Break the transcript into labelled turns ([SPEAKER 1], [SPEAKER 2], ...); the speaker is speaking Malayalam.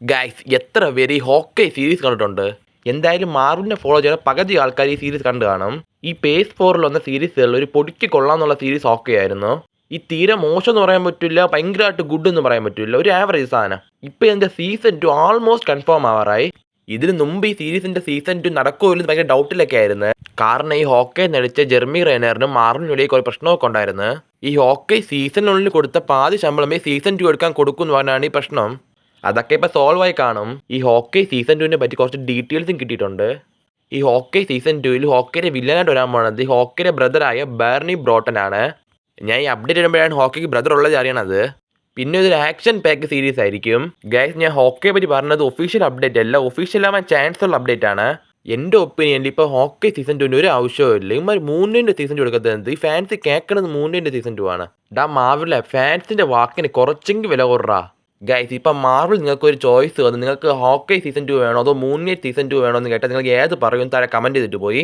[SPEAKER 1] ഗൈസ് എത്ര പേര് ഈ ഹോക്കൈ സീരീസ് കണ്ടിട്ടുണ്ട്? എന്തായാലും മാർവലിനെ ഫോളോ ചെയ്യുന്ന പകുതി ആൾക്കാർ ഈ സീരീസ് കണ്ടു കാണും. ഈ പേസ് 4 വന്ന സീരീസുകളിൽ ഒരു പൊടിക്ക് കൊള്ളാന്നുള്ള സീരീസ് ഹോക്കൈ ആയിരുന്നു. ഈ തീരെ മോശം എന്ന് പറയാൻ പറ്റില്ല, ഭയങ്കരമായിട്ട് ഗുഡ് എന്ന് പറയാൻ പറ്റില്ല, ഒരു ആവറേജ് സാധനം. ഇപ്പൊ എൻ്റെ സീസൺ 2 ആൾമോസ്റ്റ് കൺഫേം ആവാറായി. ഇതിന് മുമ്പ് ഈ സീരീസിന്റെ സീസൺ 2 നടക്കുമല്ലോ ഭയങ്കര ഡൗട്ടിലൊക്കെ ആയിരുന്നു. കാരണം ഈ ഹോക്കൈ നടിച്ച ജെർമി റെയ്നറിനും മാർവലിനുള്ളിൽ കുറെ പ്രശ്നമൊക്കെ ഉണ്ടായിരുന്നു. ഈ ഹോക്കൈ സീസണിനുള്ളിൽ കൊടുത്ത പാതി ശമ്പളമേ സീസൺ 2 എടുക്കാൻ കൊടുക്കും എന്ന് പറഞ്ഞാണ് ഈ പ്രശ്നം. അതൊക്കെ ഇപ്പോൾ സോൾവ് ആയി കാണും. ഈ ഹോക്കൈ സീസൺ 2 പറ്റി കുറച്ച് ഡീറ്റെയിൽസും കിട്ടിയിട്ടുണ്ട്. ഈ ഹോക്കൈ സീസൺ 2 ഹോക്കൈയുടെ വില്ലനായിട്ട് വരാൻ പോകുന്നത് ഈ ഹോക്കൈയുടെ ബ്രദറായ ബേർണി ബ്രോട്ടൻ ആണ്. ഞാൻ ഈ അപ്ഡേറ്റ് ഇടുമ്പോഴാണ് ഹോക്കൈക്ക് ബ്രദർ ഉള്ളത് അറിയണത്. പിന്നെ ഇതൊരു ആക്ഷൻ പാക്ക് സീരീസ് ആയിരിക്കും. ഗൈസ്, ഞാൻ ഹോക്കൈയെ പറ്റി പറഞ്ഞത് ഒഫീഷ്യൽ അപ്ഡേറ്റ് അല്ല, ഒഫീഷ്യൽ ആവാൻ ചാൻസ് ഉള്ള അപ്ഡേറ്റ് ആണ്. എൻ്റെ ഒപ്പീനിയനിൽ ഇപ്പോൾ ഹോക്കൈ സീസൺ 2 ഒരു ആവശ്യമില്ല. ഇവന്മാർ 3ന്റെ സീസൺ 2 എടുക്കുന്നത് ഈ ഫാൻസ് കേൾക്കണത് 3ന്റെ സീസൺ 2 ആണ്. മാർവലിലെ ഫാൻസിന്റെ വാക്കിന് കുറച്ചെങ്കിൽ വില കുററാ. ഗൈസ്, ഇപ്പം മാർവൽ നിങ്ങൾക്ക് ഒരു ചോയ്സ് വന്നു, നിങ്ങൾക്ക് ഹോക്കൈ സീസൺ 2 വേണോ അതോ മൂൺ നൈറ്റ് സീസൺ 2 വേണോ എന്ന് കേട്ടാൽ നിങ്ങൾക്ക് ഏത് പറയും താഴെ കമൻറ്റ് ചെയ്തിട്ട് പോയി.